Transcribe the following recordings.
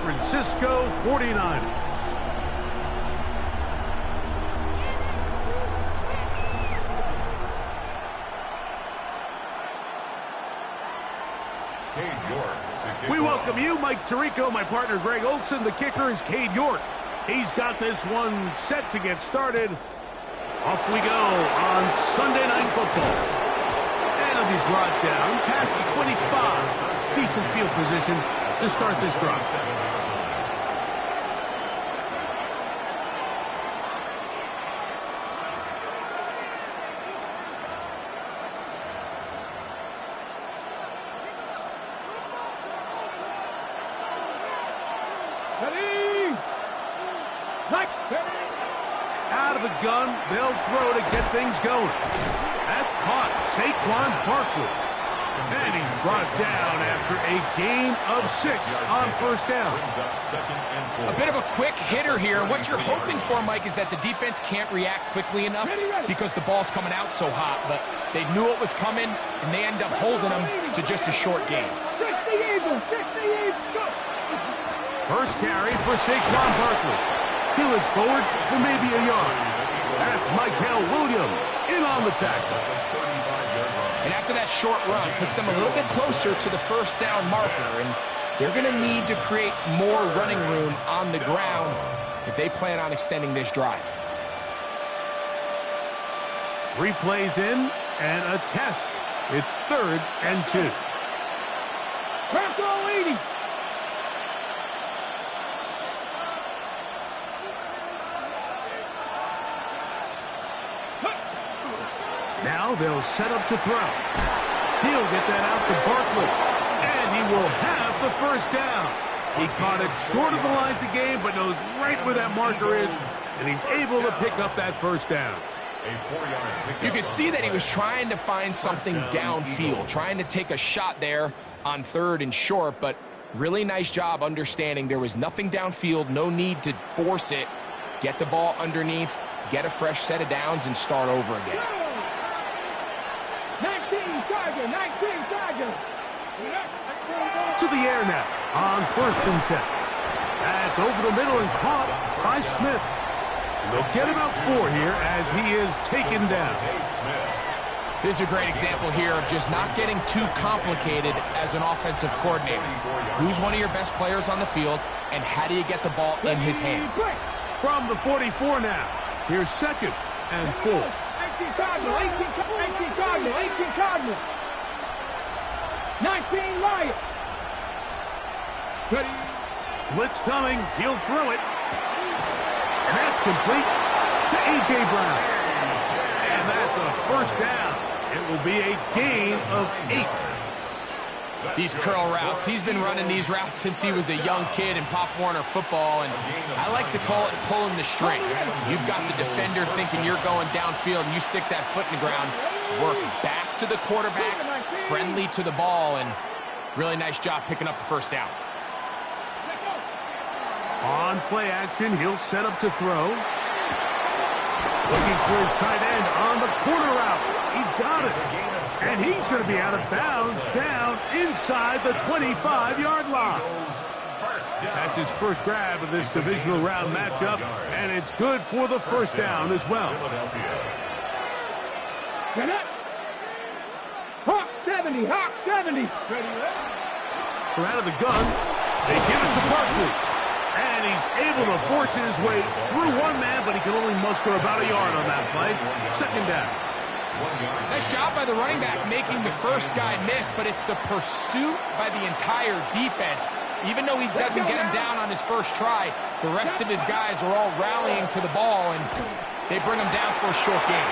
Francisco 49ers. We welcome you, Mike Tirico, my partner Greg Olson. The kicker is Cade York. He's got this one set to get started. Off we go on Sunday Night Football. And it'll be brought down past the 25. Decent field position to start this drive. Out of the gun, they'll throw to get things going. That's caught. Saquon Barkley. And he's brought down after a gain of 6 on first down. A bit of a quick hitter here. What you're hoping for, Mike, is that the defense can't react quickly enough because the ball's coming out so hot. But they knew it was coming, and they end up holding them to just a short gain. First carry for Saquon Barkley. He looks forward for maybe a yard. That's Nfgl Williams in on the tackle. And after that short run, puts them a little bit closer to the first down marker. And they're going to need to create more running room on the ground if they plan on extending this drive. 3 plays in and a test. It's 3rd and 2. Crack all 80. Now they'll set up to throw. He'll get that out to Barkley. And he will have the first down. He caught it short of the line to gain, but knows right where that marker is, and he's able to pick up that first down. You could see that he was trying to find something downfield, trying to take a shot there on 3rd and short, but really nice job understanding there was nothing downfield, no need to force it. Get the ball underneath, get a fresh set of downs, and start over again. 19 Tiger. To the air now on 1st and 10. That's over the middle and caught by Smith. And they'll get about 4 here as he is taken down. This is a great example here of just not getting too complicated as an offensive coordinator. Who's one of your best players on the field, and how do you get the ball in his hands? From the 44 now. Here's 2nd and 4. 18 Cardinal. 19 Lion. Blitz coming. He'll throw it. And that's complete to A.J. Brown. And that's a first down. It will be a gain of 8. These curl routes, he's been running these routes since he was a young kid in Pop Warner football, and I like to call it pulling the string. You've got the defender thinking you're going downfield, and you stick that foot in the ground, work back to the quarterback, friendly to the ball, and really nice job picking up the first down. On play action, he'll set up to throw. Looking for his tight end on the corner route. He's got it. And he's going to be out of bounds down inside the 25-yard line. That's his first grab of this divisional round matchup, and it's good for the first down as well. Hawk 70. From out of the gun, they give it to Barkley. And he's able to force his way through one man, but he can only muster about a yard on that play. 2nd down. Nice job by the running back making the first guy miss, but it's the pursuit by the entire defense. Even though he doesn't get him down on his first try, the rest of his guys are all rallying to the ball, and they bring him down for a short gain.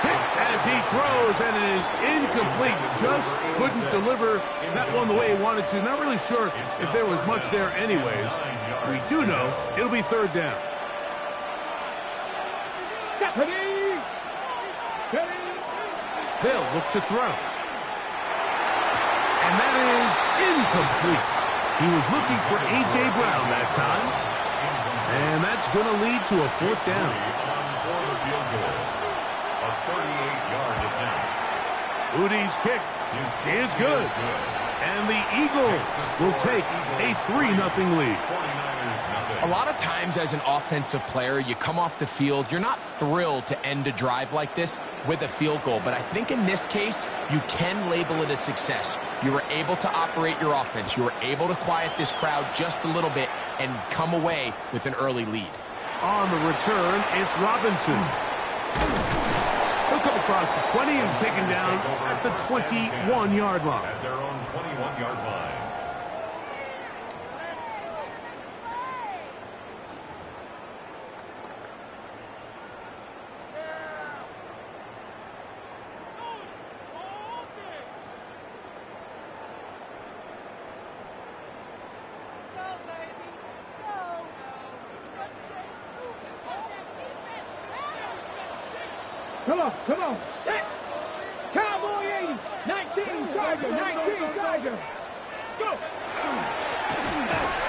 Hits as he throws, and it is incomplete. Just couldn't deliver that one the way he wanted to. Not really sure if there was much there anyways. We do know it'll be 3rd down. They'll look to throw. And that is incomplete. He was looking for A.J. Brown that time. And that's going to lead to a 4th down. Udi's kick is good. And the Eagles will take a 3-0 lead. A lot of times as an offensive player, you come off the field, you're not thrilled to end a drive like this with a field goal. But I think in this case, you can label it a success. You were able to operate your offense. You were able to quiet this crowd just a little bit and come away with an early lead. On the return, it's Robinson. He'll come across the 20 and taken down at the 21-yard line. At their own 21-yard line. Come on. Cowboy 80, 19 Tiger, 19 Tiger. Go.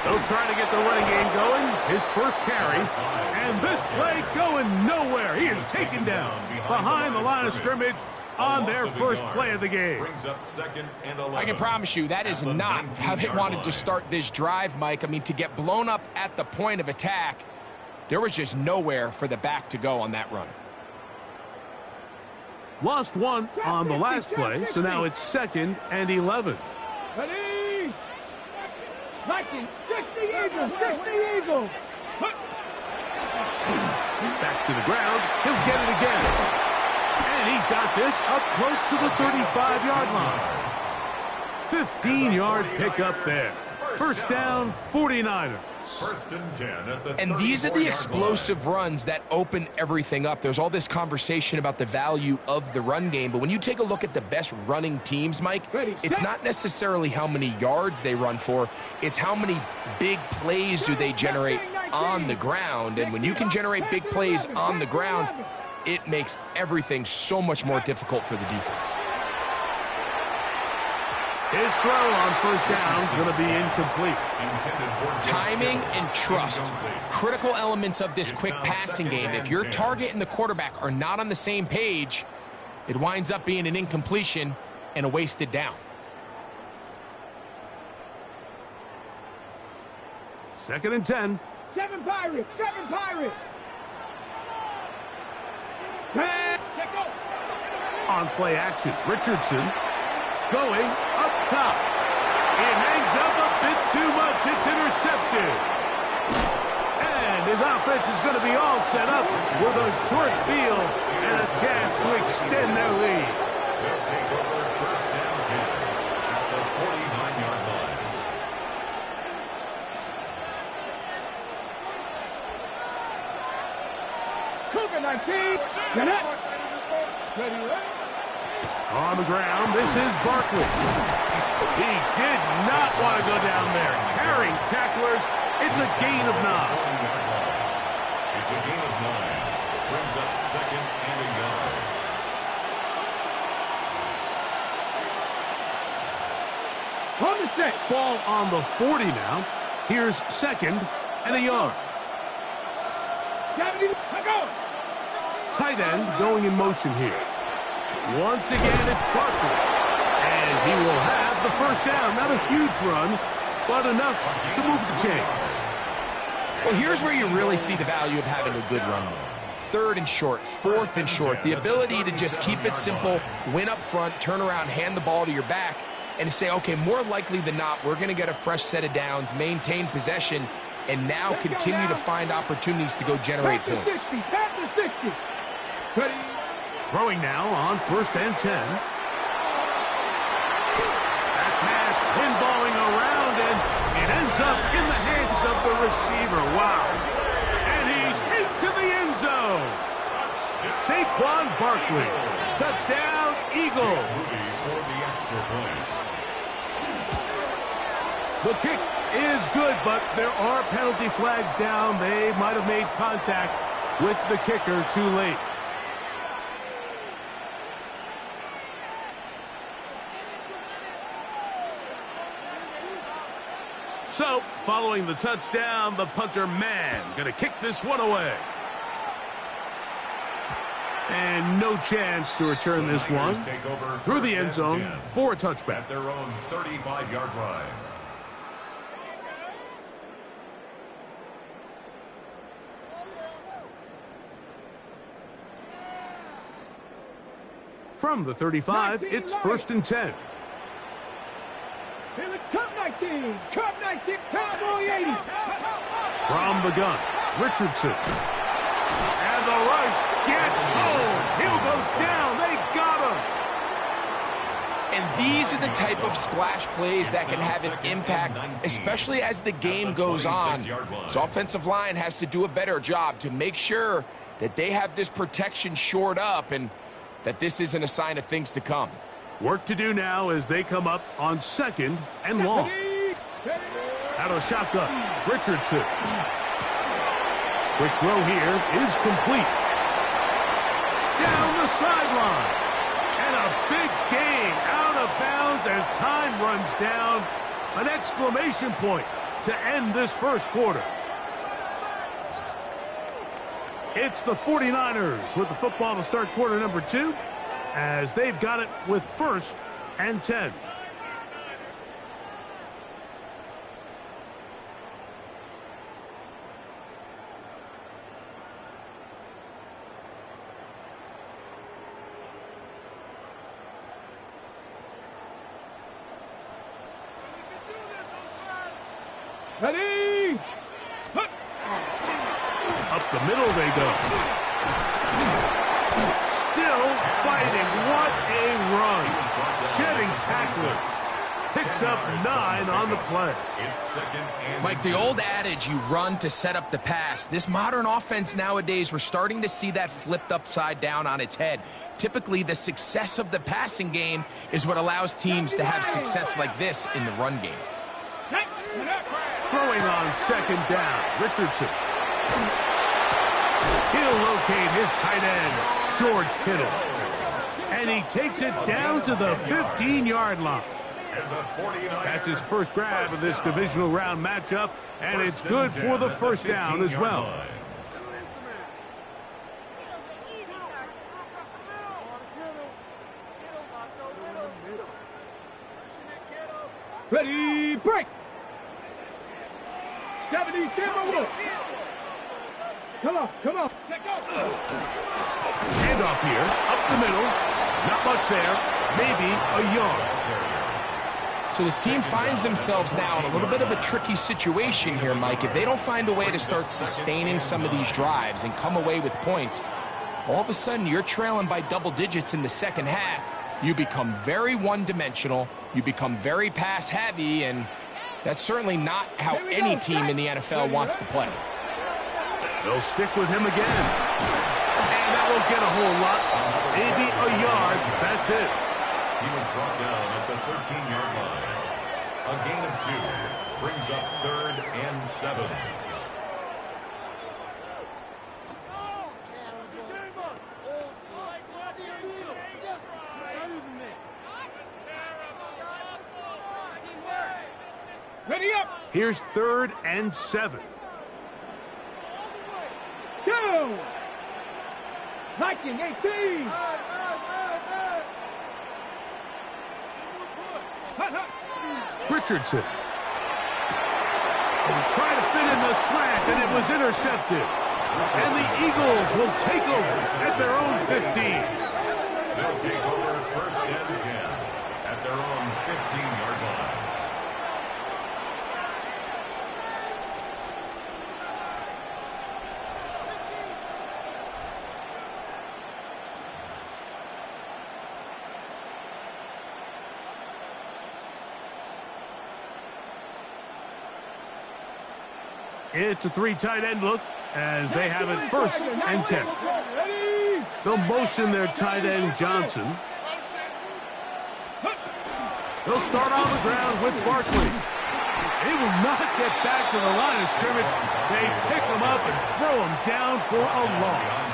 They'll try to get the running game going. His first carry. And this play going nowhere. He is taken down behind the line of scrimmage on their first play of the game. I can promise you that is not how they wanted to start this drive, Mike. I mean, to get blown up at the point of attack, there was just nowhere for the back to go on that run. Lost one on the last play, so now it's 2nd and 11. Ready? 19, 60 Eagles, 60 Eagles. Back to the ground. He'll get it again. And he's got this up close to the 35-yard line. 15-yard pickup there. First down, 49ers. First and 10 at the And these are the explosive runs that open everything up. There's all this conversation about the value of the run game, but when you take a look at the best running teams, Mike, it's not necessarily how many yards they run for, it's how many big plays do they generate on the ground. And when you can generate big plays on the ground, it makes everything so much more difficult for the defense. His throw on first down is going to be incomplete. Timing and trust, critical elements of this quick passing game. If your target and the quarterback are not on the same page, it winds up being an incompletion and a wasted down. 2nd and 10. 7 Pirates, 7 Pirates. On play action, Richardson going up top. It hangs up a bit too much. It's intercepted. And his offense is going to be all set up with a short field and a chance to extend their lead. They'll take over first down 10 at the 49-yard line. Cougar 19. Gannett. Ready, On the ground, this is Barkley. He did not want to go down there. Carrying tacklers, it's a gain of 9. It's a gain of 9. Brings up 2nd and a yard. On the set. Ball on the 40 now. Here's 2nd and a yard. 70, go. Tight end going in motion here. Once again, it's Barkley. And he will have the first down. Not a huge run, but enough to move the chains. Well, here's where you really see the value of having a good run game. 3rd and short, 4th and short. The ability to just keep it simple, win up front, turn around, hand the ball to your back, and say, okay, more likely than not, we're going to get a fresh set of downs, maintain possession, and now continue to find opportunities to go generate points. 60, pass to 60. Ready. Throwing now on 1st and 10. That pass pinballing around, and it ends up in the hands of the receiver. Wow. And he's into the end zone. Saquon Barkley. Touchdown, Eagles. The kick is good, but there are penalty flags down. They might have made contact with the kicker too late. So, following the touchdown, the punter man going to kick this one away. And no chance to return this one through the end zone for a touchback. At their own 35-yard line. From the 35, it's 1st and 10. Cup 19, Cup 19, Cowboy 80. From the gun, Richardson. And the rush gets home. Hill goes down. They got him. And these are the type of splash plays that can have an impact, especially as the game goes on. So offensive line has to do a better job to make sure that they have this protection shored up and that this isn't a sign of things to come. Work to do now as they come up on 2nd and long. Out of shotgun, Richardson. Quick throw here is complete. Down the sideline. And a big gain out of bounds as time runs down. An exclamation point to end this first quarter. It's the 49ers with the football to start quarter number 2 as they've got it with 1st and 10. Ready? Up the middle they go. Still fighting. What a run. Shedding tacklers. Picks up 9 on the play. Mike, the old adage, you run to set up the pass. This modern offense nowadays, we're starting to see that flipped upside down on its head. Typically, the success of the passing game is what allows teams to have success like this in the run game. Throwing on 2nd down, Richardson. He'll locate his tight end, George Kittle. And he takes it down to the 15-yard line. That's his first grab of this divisional round matchup, and it's good for the first down as well. Ready, break. 70, Timberwolves. Come on, come on. Let go. Handoff here, up the middle. Not much there, maybe a yard. So this team finds themselves now in a little bit of a tricky situation here, Mike. If they don't find a way to start sustaining some of these drives and come away with points, all of a sudden you're trailing by double digits in the second half. You become very one-dimensional, you become very pass-heavy, and that's certainly not how any team in the NFL wants to play. They'll stick with him again. And that won't get a whole lot. Maybe a yard. That's it. He was brought down at the 13-yard line. A gain of 2 brings up 3rd and 7. Ready up. Here's 3rd and 7. Go. Viking 18. Richardson. And try to fit in the slant, and it was intercepted. And the Eagles will take over at their own 15. They'll take over 1st and 10 at their own 15-yard line. It's a 3 tight end look as they have it 1st and 10. They'll motion their tight end Johnson. They'll start on the ground with Barkley. They will not get back to the line of scrimmage. They pick him up and throw him down for a loss.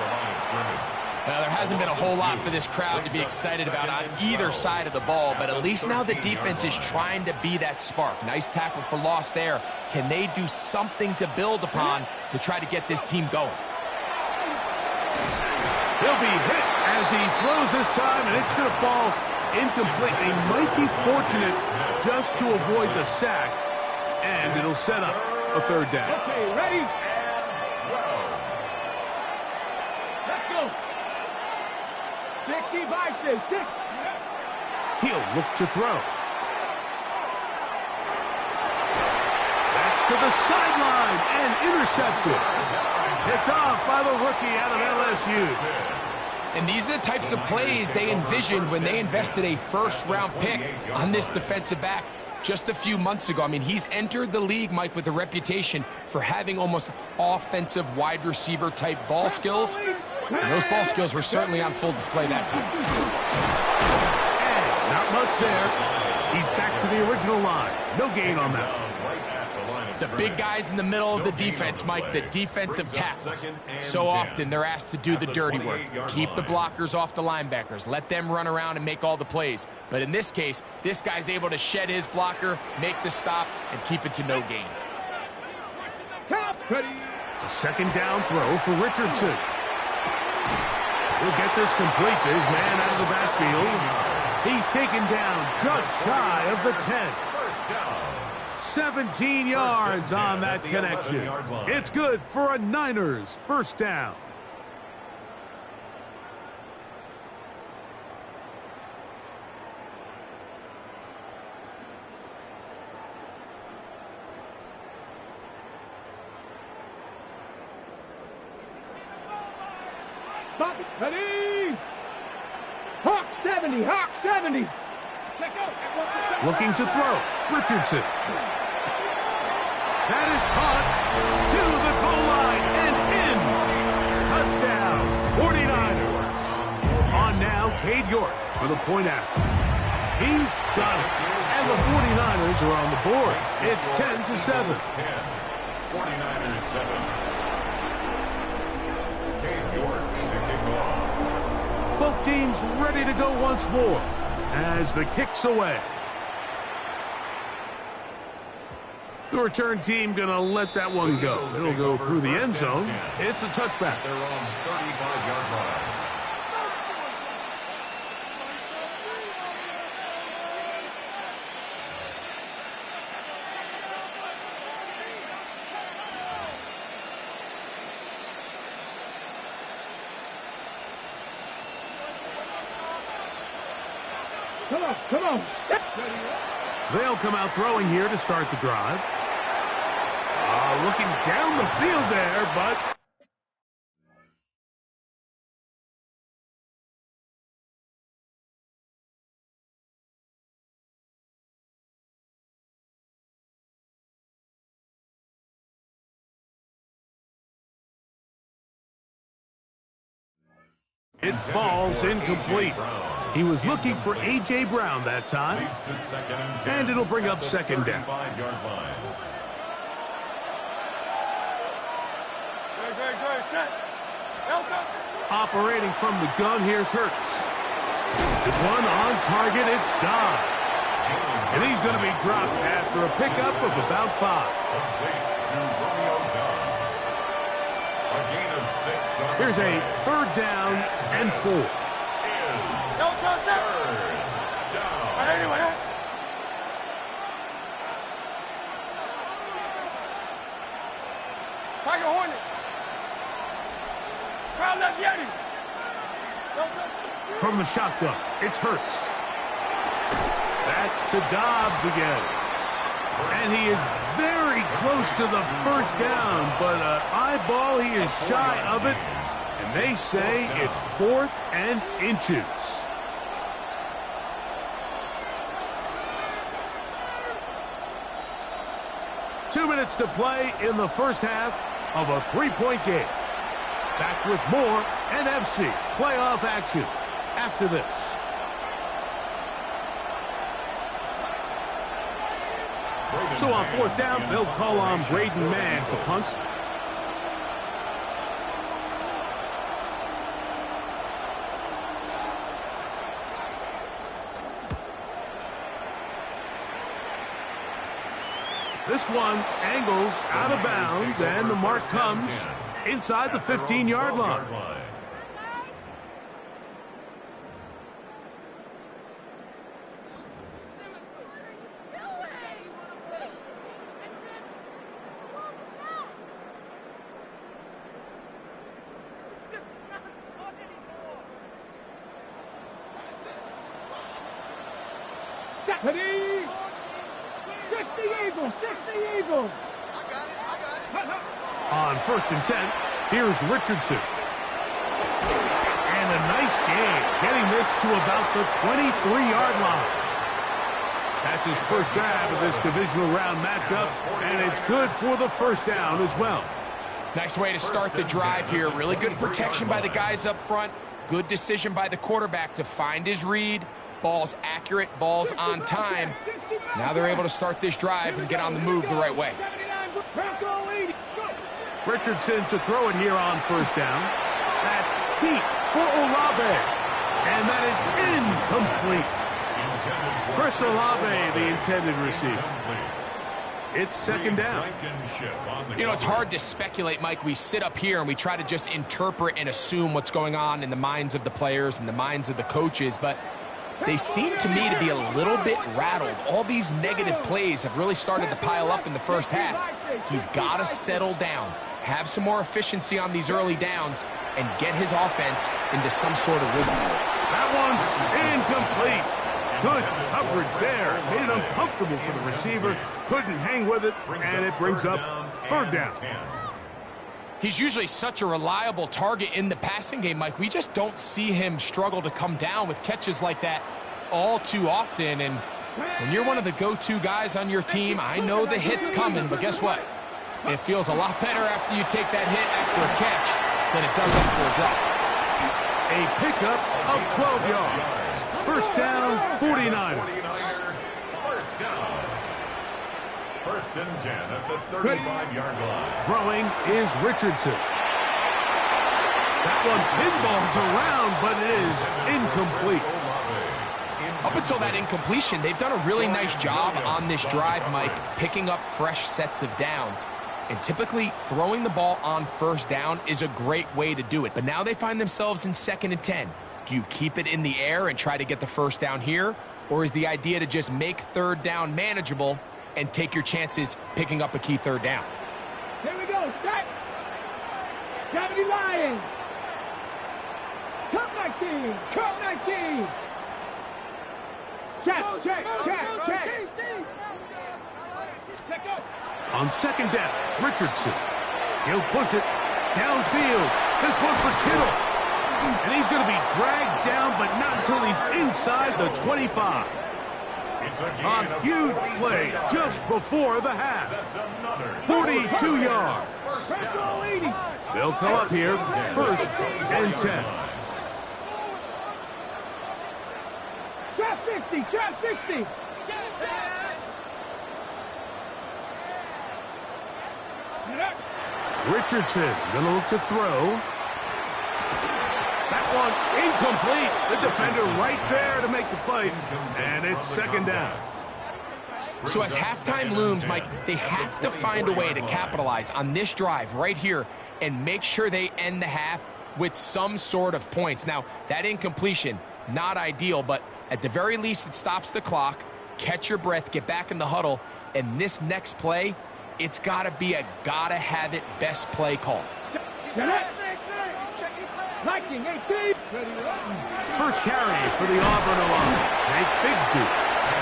Now, there hasn't been a whole lot for this crowd to be excited about on either side of the ball, but at least now the defense is trying to be that spark. Nice tackle for loss there. Can they do something to build upon to try to get this team going? He'll be hit as he throws this time, and it's going to fall incomplete. He might be fortunate just to avoid the sack, and it'll set up a third down. Okay, ready? Let's go. 65, 6. He'll look to throw. That's to the sideline and intercepted. Picked off by the rookie out of LSU. And these are the types of plays they envisioned when they invested a first-round pick on this defensive back just a few months ago. I mean, he's entered the league, Mike, with a reputation for having almost offensive wide receiver type ball skills. And those ball skills were certainly on full display that time. And not much there. He's back to the original line. No gain on that. The big guys in the middle of the defense, Mike, the defensive tackles. So often they're asked to do the dirty work. Keep the blockers off the linebackers. Let them run around and make all the plays. But in this case, this guy's able to shed his blocker, make the stop, and keep it to no gain. A second down throw for Richardson. He'll get this complete to his man out of the backfield. He's taken down just shy of the 10. 17 yards on that connection. It's good for a Niners first down. Stop it. Ready? Hawk 70. Hawk 70. Check out. Looking to throw. Richardson. That is caught to the goal line and in. Touchdown, 49ers. On now, Cade York for the point after. He's got it. And the 49ers are on the board. It's 10-7. 49ers 7. Cade York to kick off. Both teams ready to go once more as the kick's away. The return team going to let that one go. It'll go through the end zone. It's a touchback. They're on 35-yard line. Come on. They'll come out throwing here to start the drive. Looking down the field there, but it falls incomplete. He was looking for A.J. Brown that time, and it'll bring up second down. Operating from the gun, here's Hurts. This one on target, it's Dobbs. And he's going to be dropped after a pickup of about 5. Here's a third down and 4. Tiger Hornet. Crowd left Yeti. From the shotgun, it's Hurts. That's to Dobbs again. And he is very close to the first down, but an eyeball, he is shy of it. And they say it's 4th and inches. Two minutes to play in the first half of a 3-point game. Back with more NFC playoff action after this. So on 4th down, they'll call on Braden Mann to punt. This one angles out of bounds, and the mark comes inside the 15-yard line. Ready? 60 Eagles, 60 Eagles. On 1st and 10, here's Richardson. And a nice gain, getting this to about the 23-yard line. That's his first grab of this divisional round matchup, and it's good for the first down as well. Nice way to start the drive here. Really good protection by the guys up front. Good decision by the quarterback to find his read. Ball's accurate, ball's on time. Now they're able to start this drive and get on the move the right way. Richardson to throw it here on 1st down. That's deep for Olave. And that is incomplete. Chris Olave, the intended receiver. It's 2nd down. You know, it's hard to speculate, Mike. We sit up here and we try to just interpret and assume what's going on in the minds of the players and the minds of the coaches, but they seem to me to be a little bit rattled. All these negative plays have really started to pile up in the first half. He's got to settle down, have some more efficiency on these early downs, and get his offense into some sort of rhythm. That one's incomplete. Good coverage there. Made it uncomfortable for the receiver. Couldn't hang with it, and it brings up 3rd down. He's usually such a reliable target in the passing game, Mike. We just don't see him struggle to come down with catches like that all too often. And when you're one of the go-to guys on your team, I know the hit's coming, but guess what? It feels a lot better after you take that hit after a catch than it does after a drop. A pickup of 12 yards. 1st down, 49ers. 1st down. 1st and 10 at the 35-yard line. Throwing is Richardson. That one pinballs around, but it is incomplete. Up until that incompletion, they've done a really nice job on this drive, Mike, picking up fresh sets of downs. And typically, throwing the ball on 1st down is a great way to do it. But now they find themselves in 2nd and 10. Do you keep it in the air and try to get the 1st down here? Or is the idea to just make 3rd down manageable and take your chances picking up a key 3rd down? Here we go, set. 70 Lions. Cut 19, cut 19. Check. On 2nd down, Richardson. He'll push it downfield. This one for Kittle. And he's going to be dragged down, but not until he's inside the 25. A huge play just before the half. 42 yards. They'll come up here, 1st and 10. Trap 50, trap 50. Richardson going to look to throw. That one incomplete. The defender right there to make the play. And it's 2nd down. So as halftime looms, Mike, they have to find a way to capitalize on this drive right here and make sure they end the half with some sort of points. Now, that incompletion, not ideal, but at the very least it stops the clock. Catch your breath, get back in the huddle, and this next play, it's got to be a gotta-have-it best play call. First carry for the Auburn alum, Jake Bigsby.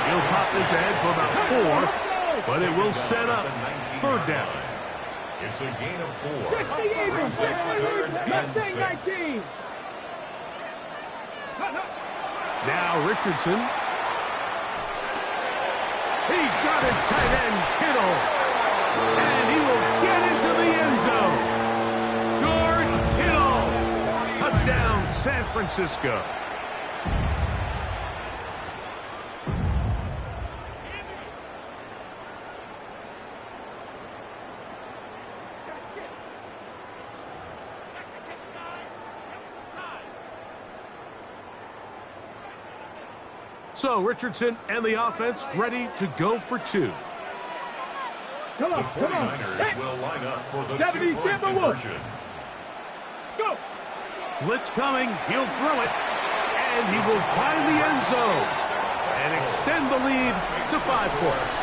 He'll pop this ahead for about 4, but it will set up 3rd down. It's a gain of 4. 19. Now Richardson. He's got his tight end, Kittle. And he will get into the end zone. George Kittle. Touchdown, San Francisco. So Richardson and the offense ready to go for 2. Come on, The 49ers will line up for the 70 2-point conversion. Let's go. Blitz coming. He'll throw it. And he will find the end zone and extend the lead to 5 points.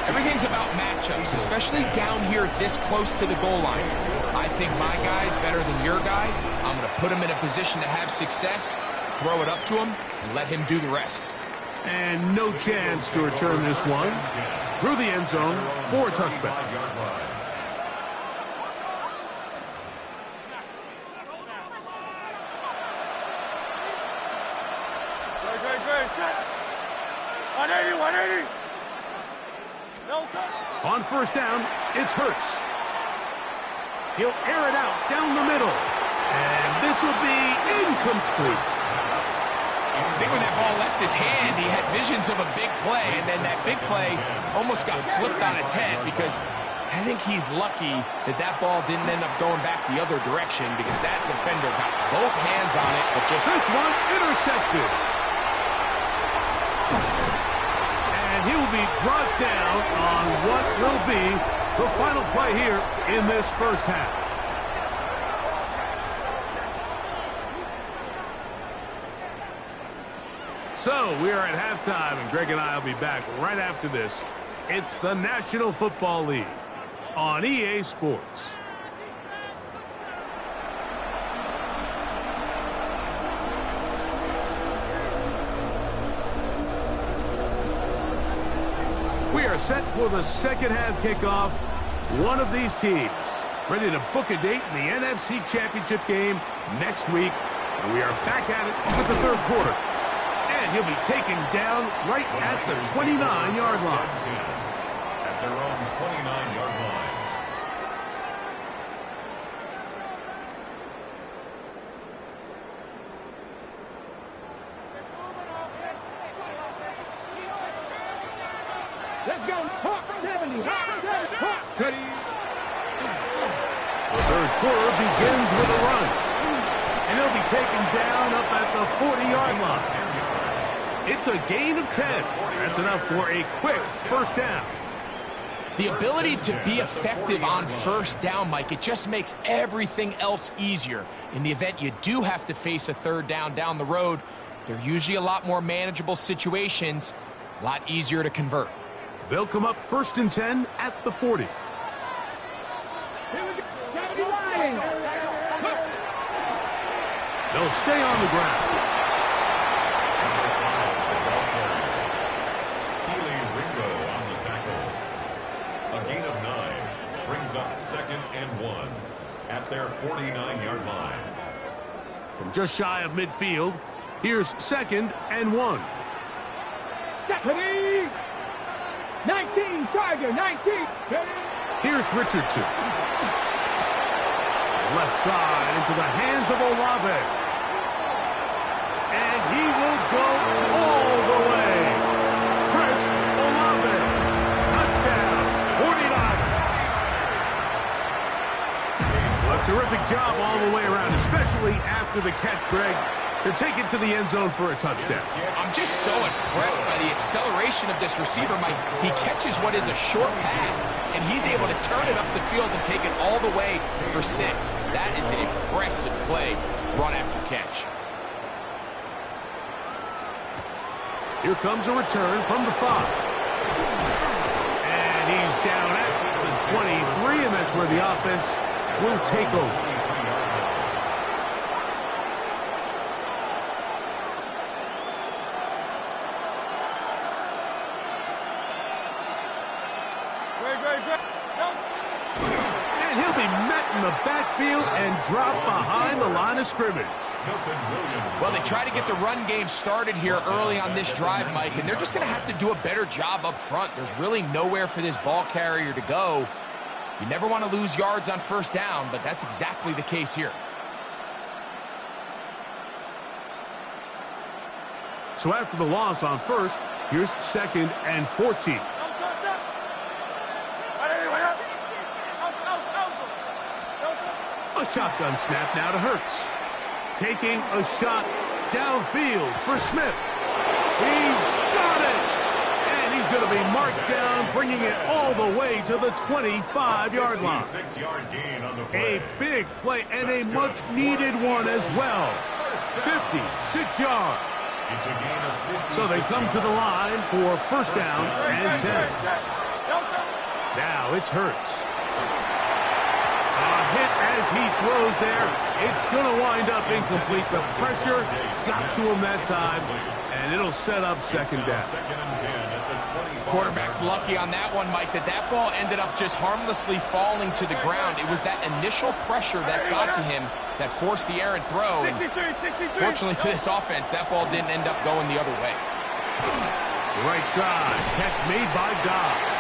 Everything's about matchups, especially down here this close to the goal line. I think my guy's better than your guy. I'm going to put him in a position to have success, throw it up to him, and let him do the rest. And no chance to return this one through the end zone for a touchback. On first down, it's Hurts. He'll air it out down the middle. And this will be incomplete. I think when that ball left his hand, he had visions of a big play, and then that big play almost got flipped on its head because I think he's lucky that that ball didn't end up going back the other direction because that defender got both hands on it, but just this one intercepted. And he will be brought down on what will be the final play here in this first half. So we are at halftime, and Greg and I will be back right after this. It's the National Football League on EA Sports. We are set for the second half kickoff. One of these teams ready to book a date in the NFC Championship game next week. And we are back at it with the third quarter. And he'll be taken down right at the 29-yard line. At their own 29-yard line. Let's go. Hawk 70. Hawk 70. Hawk 30. The third quarter begins with a run. And he'll be taken down up at the 40-yard line. It's a gain of 10. That's enough for a quick first down. the ability to be effective on first down, Mike, it just makes everything else easier. In the event you do have to face a third down the road, they're usually a lot more manageable situations, a lot easier to convert. They'll come up 1st and 10 at the 40. They'll stay on the ground. Up 2nd and 1 at their 49-yard line. From just shy of midfield, here's 2nd and 1. Deputy! 19, Tiger, 19. Here's Richardson. Left side into the hands of Olave. And he will go all the way. Chris Olave. Touchdown, 49ers. A terrific job all the way around, especially after the catch, Greg, to take it to the end zone for a touchdown. I'm just so impressed by the acceleration of this receiver, Mike. He catches what is a short pass, and he's able to turn it up the field and take it all the way for 6. That is an impressive play, run after catch. Here comes a return from the 5. And he's down at the 23, and that's where the offense will take over. And he'll be met in the backfield and dropped behind the line of scrimmage. Well, they try to get the run game started here early on this drive, Mike, and they're just going to have to do a better job up front. There's really nowhere for this ball carrier to go. You never want to lose yards on first down, but that's exactly the case here. So after the loss on first, here's 2nd and 14. A shotgun snap now to Hurts. Taking a shot downfield for Smith. He's got it! And he's going to be marked down, bringing it all the way to the 25-yard line. A big play and a much-needed one as well. 56 yards. So they come to the line for first down and 10. Now it's Hurts. A hit as he throws there. It's going to wind up incomplete. The pressure got to him that time, and it'll set up second down. Quarterback's lucky on that one, Mike, that ball ended up just harmlessly falling to the ground. It was that initial pressure that got to him that forced the errant throw. And fortunately for this offense, that ball didn't end up going the other way. Right side, catch made by Dobbs.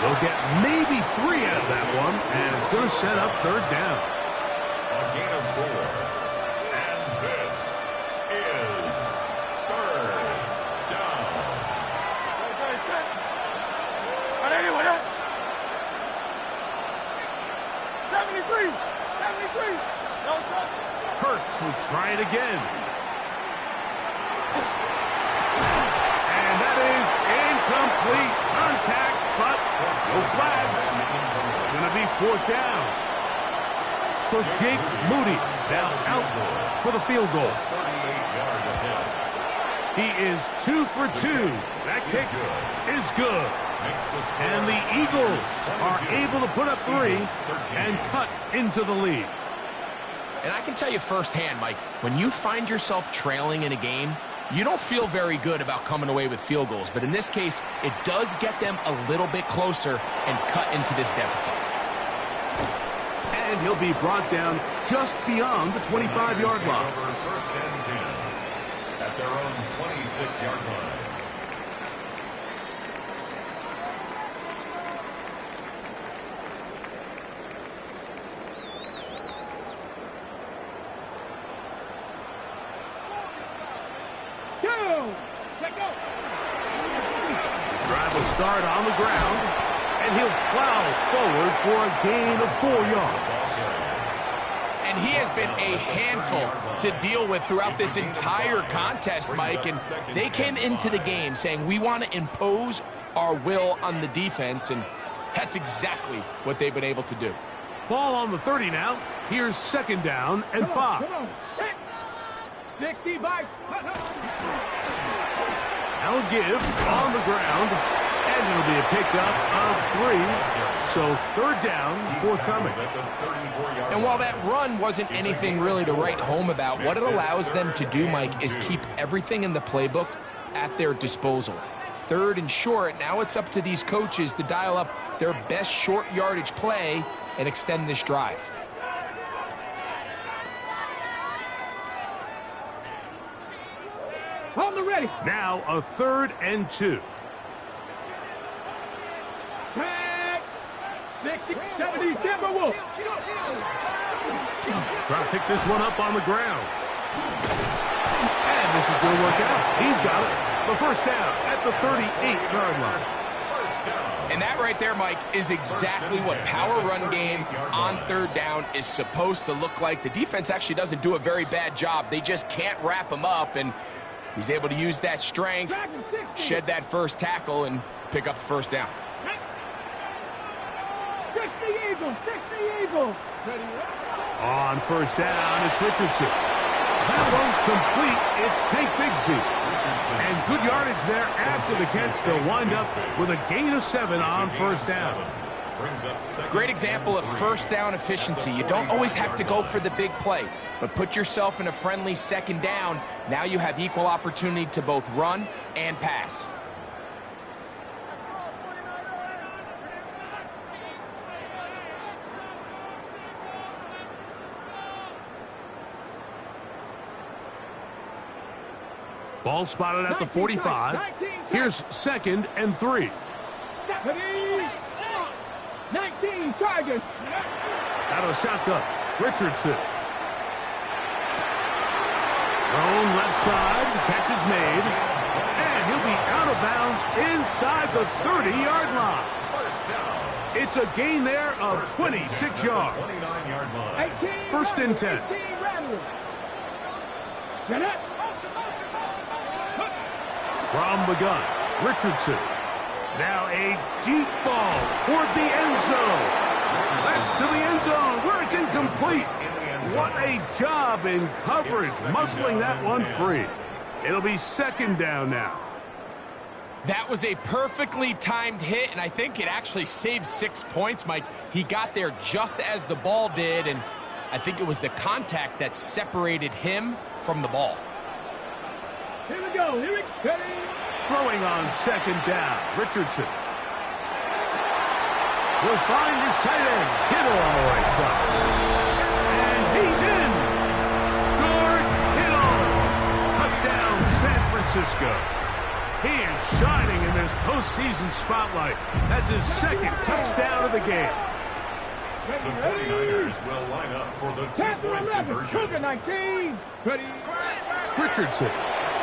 They'll get maybe 3 out of that one, and it's going to set up third down. A gain of 4. And this is third down. 73. Hurts will try it again. And that is incomplete. Contact, but no flags. It's going to be fourth down. So Jake Moody now out for the field goal. He is 2 for 2. That kick is good. And the Eagles are able to put up 3 and cut into the lead. And I can tell you firsthand, Mike, when you find yourself trailing in a game, you don't feel very good about coming away with field goals. But in this case, it does get them a little bit closer and cut into this deficit. And he'll be brought down just beyond the 25-yard line. First and 10 at their own 26-yard line. Drive will start on the ground, and he'll plow forward for a gain of 4 yards. And he has been a handful to deal with throughout this entire contest, Mike. And they came into the game saying, we want to impose our will on the defense, and that's exactly what they've been able to do. Ball on the 30 now. Here's second down and 5. 60 by. I'll give on the ground, and it'll be a pickup of 3. So third down, forthcoming. And while that run wasn't anything really to write home about, what it allows them to do, Mike, is keep everything in the playbook at their disposal. Third and short, now it's up to these coaches to dial up their best short yardage play and extend this drive. On the ready. Now a 3rd and 2. 60, 70, Timberwolves. Trying to pick this one up on the ground. And this is going to work out. He's got it. The first down at the 38-yard line. And that right there, Mike, is exactly what power run game on third down is supposed to look like. The defense actually doesn't do a very bad job. They just can't wrap him up, and he's able to use that strength, shed that first tackle, and pick up the first down. 60 Eagles. On first down, it's Richardson. That one's complete. It's Tank Bigsby. And good yardage there after the catch. They'll wind up with a gain of 7 on first down. Great example of first down efficiency. You don't always have to go for the big play, but put yourself in a friendly second down. Now you have equal opportunity to both run and pass. Ball spotted at the 45. Here's 2nd and 3. 19 Chargers. Out of shotgun, Richardson. Thrown left side, the catch is made. And he'll be out of bounds inside the 30-yard line. It's a gain there of 26 yards. 1st and 10. From the gun, Richardson. Now a deep ball toward the end zone. That's to the end zone where it's incomplete. What a job in coverage, muscling that one free. It'll be second down now. That was a perfectly timed hit, and I think it actually saved 6 points, Mike. He got there just as the ball did, and I think it was the contact that separated him from the ball. Here we go. Here we go. Throwing on second down, Richardson. Will find his tight end, Kittle on the right side. And he's in. George Kittle. Touchdown, San Francisco. He is shining in this postseason spotlight. That's his second touchdown of the game. The 49ers will line up for the two-point conversion. 19. Ready. Richardson.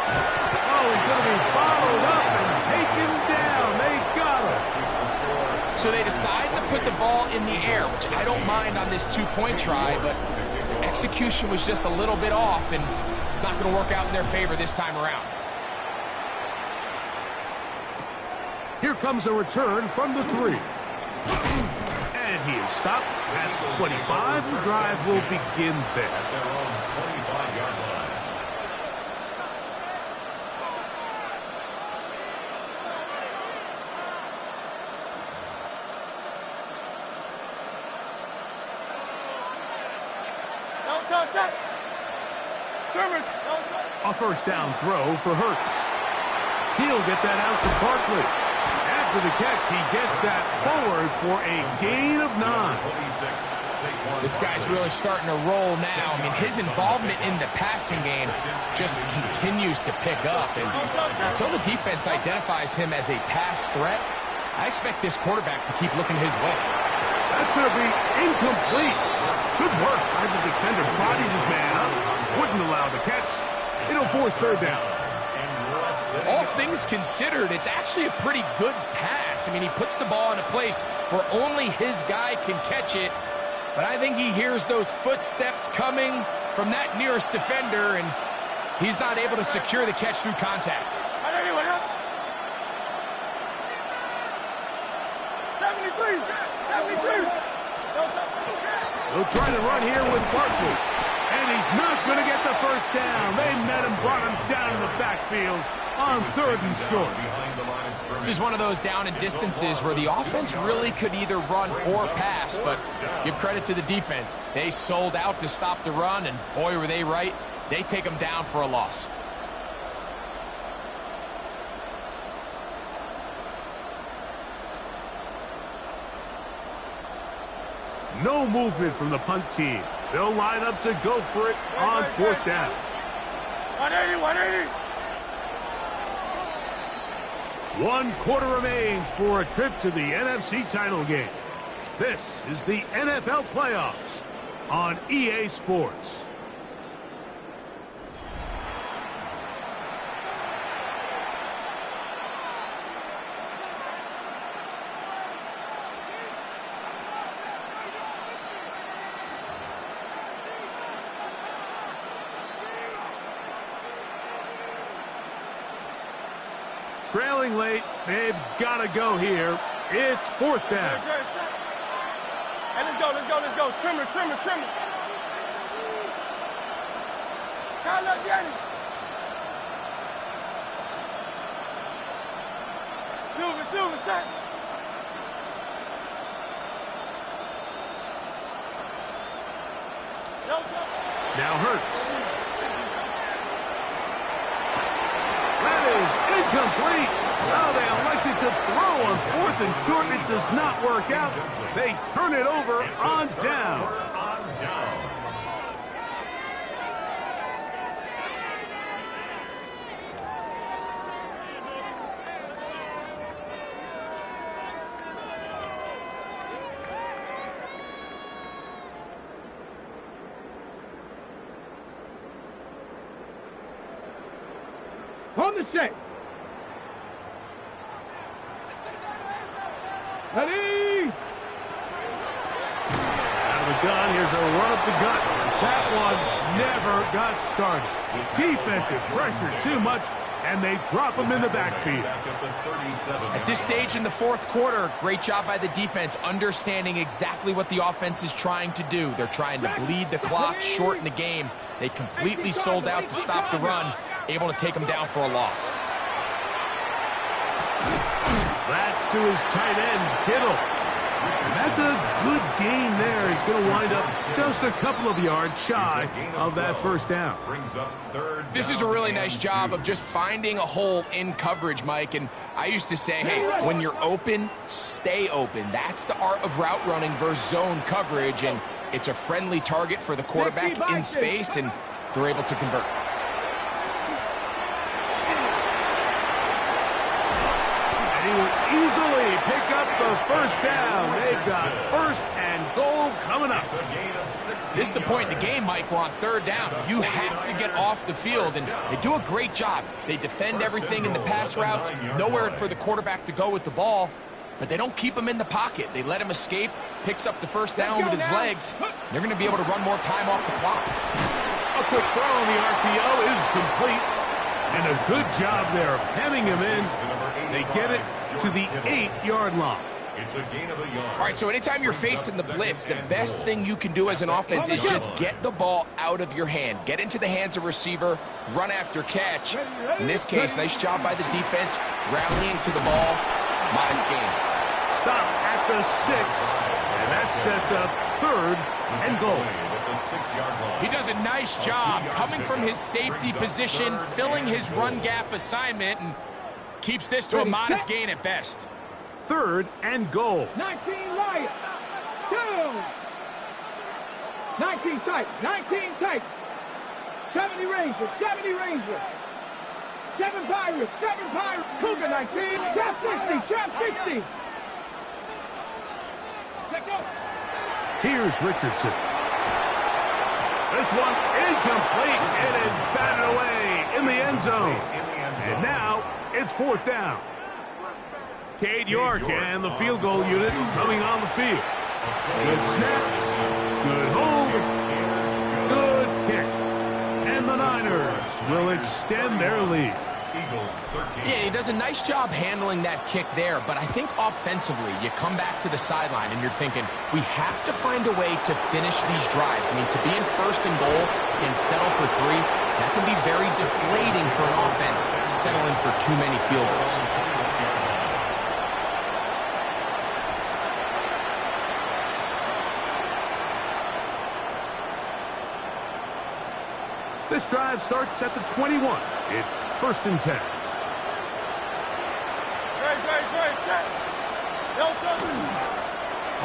Oh, he's going to be followed up and taken down. They got him. So they decide to put the ball in the air, which I don't mind on this two-point try, but execution was just a little bit off, and it's not going to work out in their favor this time around. Here comes a return from the 3. And he is stopped at 25. The drive will begin there. At their own 25-yard line. Don't touch that. Trimmers. A first down throw for Hurts. He'll get that out to Barkley. After the catch, he gets that forward for a gain of 9. This guy's really starting to roll now. I mean, his involvement in the passing game just continues to pick up. And until the defense identifies him as a pass threat, I expect this quarterback to keep looking his way. That's going to be incomplete. Good work by the defender. Bodied his man up. Wouldn't allow the catch. It'll force third down. All things considered, it's actually a pretty good pass. I mean, he puts the ball in a place where only his guy can catch it. But I think he hears those footsteps coming from that nearest defender, and he's not able to secure the catch through contact. 73. 72. They'll try to run here with Barkley. And he's not going to get the first down. They met him, brought him down in the backfield on 3rd and short. This is one of those down and distances where the offense really could either run or pass, but give credit to the defense. They sold out to stop the run, and boy, were they right. They take them down for a loss. No movement from the punt team. They'll line up to go for it on 4th down. 180, 180. 1 quarter remains for a trip to the NFC title game. This is the NFL playoffs on EA Sports. Trailing late, they've got to go here. It's 4th down. Hey, let's go. Trimmer. Kyle up, Yanni. Silver, set. Now Hurts. That is incomplete. Now they elected to throw on 4th and short. It does not work out. They turn it over on down. On the set. Ready. Out of the gun, here's a run up the gut. That one never got started. Defensive pressure too much, and they drop him in the backfield. At this stage in the 4th quarter, great job by the defense, understanding exactly what the offense is trying to do. They're trying to bleed the clock, shorten the game. They completely sold out to stop the run, able to take them down for a loss. to his tight end, Kittle. And that's a good gain there. It's going to wind up just a couple of yards shy of that first down. This is a really nice job of just finding a hole in coverage, Mike. And I used to say, hey, when you're open, stay open. That's the art of route running versus zone coverage. And it's a friendly target for the quarterback in space, and they're able to convert. He will easily pick up the first down. They've got first and goal coming up. This is the point in the game, Mike. We're on third down. You have to get off the field, and they do a great job. They defend everything in the pass routes, nowhere for the quarterback to go with the ball, but they don't keep him in the pocket. They let him escape, picks up the first down with his legs. They're going to be able to run more time off the clock. A quick throw on the RPO is complete, and a good job there of hemming him in. They get it to the 8-yard line. It's a gain of a yard. All right, so anytime you're facing the blitz, the best thing you can do as an offense is just get the ball out of your hand. Get into the hands of receiver, run after catch. In this case, nice job by the defense, rallying to the ball. Modest gain. Stop at the 6, and that sets up third and goal. He does a nice job coming from his safety position, filling his run gap assignment, and keeps this to a modest gain at best. Third and goal. 19 right. 2. 19 tight. 19 tight. 70 Rangers. 70 Rangers. 7 Pirates. 7 Pirates. Cougar 19. Trap 60. Trap 60. Let go. Here's Richardson. This one incomplete. It is batted away in the end zone. And now it's fourth down. Cade York and the field goal unit coming on the field. Good snap. Good hold. Good kick. And the Niners will extend their lead. Yeah, he does a nice job handling that kick there, but I think offensively, you come back to the sideline and you're thinking, we have to find a way to finish these drives. I mean, to be in first and goal and settle for 3, that can be very deflating for an offense settling for too many field goals. This drive starts at the 21. It's first and 10.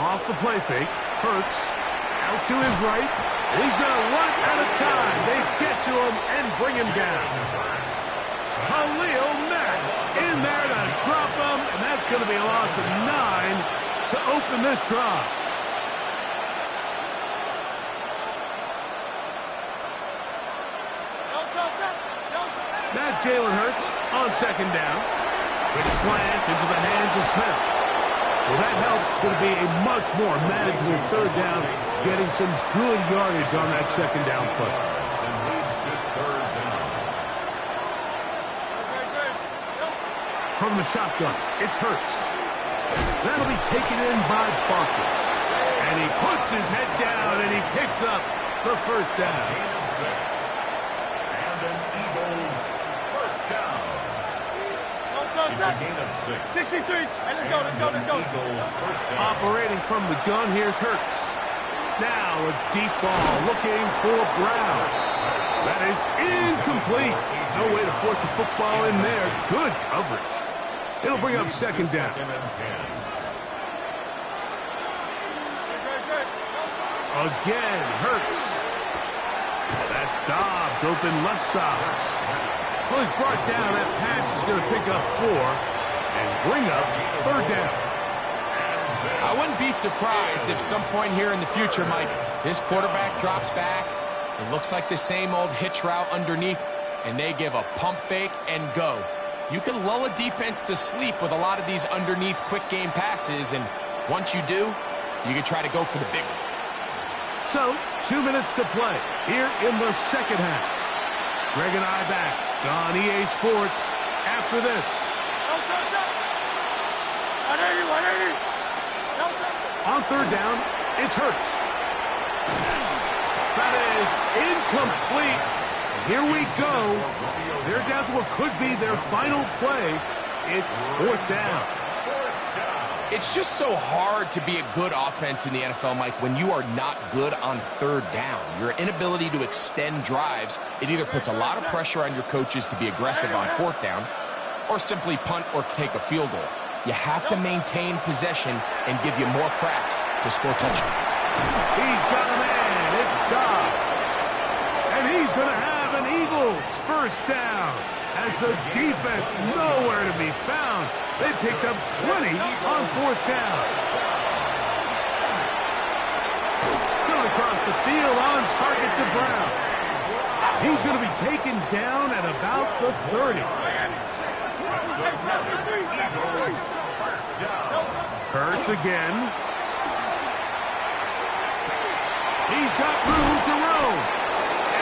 Off the play fake. Hurts. Out to his right. He's going to run out of time. They get to him and bring him down. Khalil Mack in there to drop him, and that's going to be a loss of 9 to open this drive. Now Jalen Hurts on second down. Quick slant into the hands of Smith. Well, that helps. It's going to be a much more manageable third down, getting some good yardage on that second down play. From the shotgun, it's Hurts. That'll be taken in by Barkley. And he puts his head down and he picks up the first down. It's a gain of 6. 63. Let's go. Operating from the gun, here's Hurts. Now a deep ball looking for Brown. That is incomplete. No way to force the football in there. Good coverage. It'll bring up second down. Again, Hurts. That's Dobbs open left side. Well, he's brought down. That pass is going to pick up 4 and bring up third down. I wouldn't be surprised if some point here in the future, Mike, this quarterback drops back. It looks like the same old hitch route underneath, and they give a pump fake and go. You can lull a defense to sleep with a lot of these underneath quick game passes, and once you do, you can try to go for the big one. So, 2 minutes to play here in the second half. Greg and I back on EA Sports after this. On third down, it's Hurts. That is incomplete. Here we go. They're down to what could be their final play. It's fourth down. It's just so hard to be a good offense in the NFL, Mike, when you are not good on third down. Your inability to extend drives, it either puts a lot of pressure on your coaches to be aggressive on fourth down or simply punt or take a field goal. You have to maintain possession and give you more cracks to score touchdowns. He's got a man. It's Dobbs. And he's going to have an Eagles first down as the defense nowhere to be found. They picked up 20 on fourth down. Going across the field on target to Brown. He's going to be taken down at about the 30. Hurts again. He's got room to roam.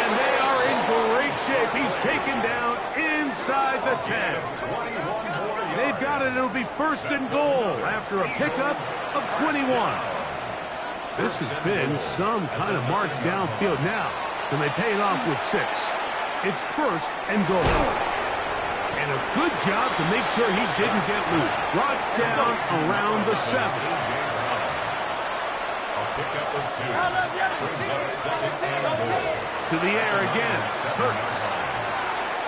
And they are in great shape. He's taken down inside the 10. They've got it. It'll be first and goal after a pickup of 21. This has been some kind of march downfield now. Can they pay it off with 6? It's first and goal. And a good job to make sure he didn't get loose. Brought down around the 7. Pickup of 2. Brings up second and goal. To the air again. Hurts.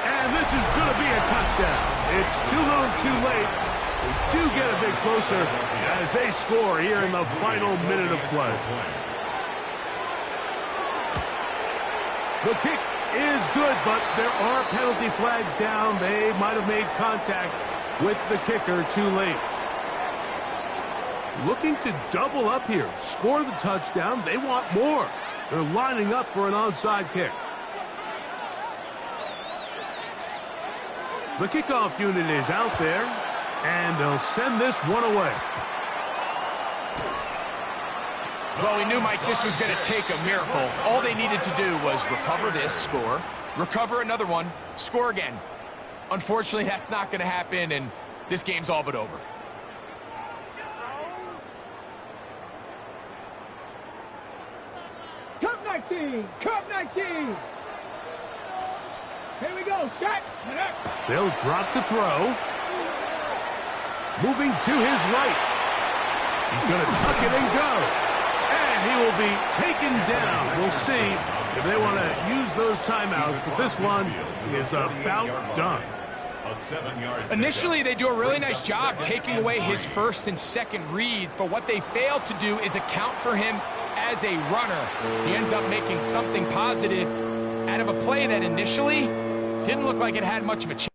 And this is going to be a touchdown. It's too little too late. They do get a bit closer as they score here in the final minute of play. The kick is good, but there are penalty flags down. They might have made contact with the kicker too late. Looking to double up here, score the touchdown. They want more. They're lining up for an onside kick. The kickoff unit is out there, and they'll send this one away. Well, we knew, Mike, this was going to take a miracle. All they needed to do was recover this, score, recover another one, score again. Unfortunately, that's not going to happen, and this game's all but over. Cup 19! Cup 19! Here we go, set! They'll drop to throw. Moving to his right. He's going to tuck it and go. And he will be taken down. We'll see if they want to use those timeouts, but this one is about done. A 7-yard. Initially, they do a really nice job taking away his first and second reads, but what they fail to do is account for him as a runner. He ends up making something positive out of a play that initially didn't look like it had much of a chance.